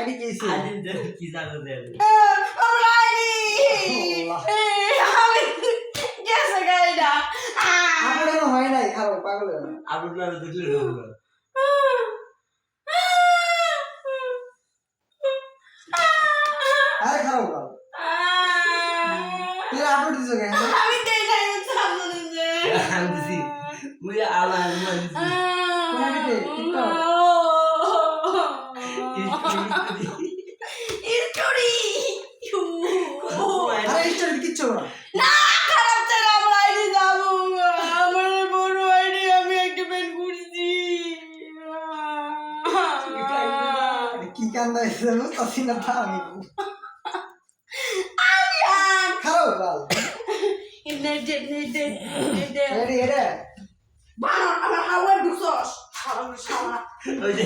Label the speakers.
Speaker 1: ID কেছে
Speaker 2: ID কি জানো দেন
Speaker 3: আমার আইডি আমি গেছে গাইডা
Speaker 1: আপনার হয় নাই খারাপ পাগল না
Speaker 2: আপনারা দেখলে না
Speaker 1: আরে খারাপ গাল তুই আপলোড দিছো কেন
Speaker 3: আমি দেই নাই সামনে যে
Speaker 2: আমি দিছি মুই আলা আমি দিছি
Speaker 1: কোন আইডিতে টিকটক
Speaker 3: স্টোরি
Speaker 1: আরে স্টোরি কিচ্ছু না
Speaker 3: না খারাপ চালা আমার আইডি যাবো আমার বড় আইডি আমি একটা পেন করছি
Speaker 1: কি কান্দা এসে বুঝতাছি না তা আমি
Speaker 3: আরিয়ান
Speaker 1: খারাপ গাল
Speaker 3: ইনে দে
Speaker 1: রেডি রেডি
Speaker 3: বানর আমার হাওয়া ঢুকছস শালা
Speaker 2: ওই যে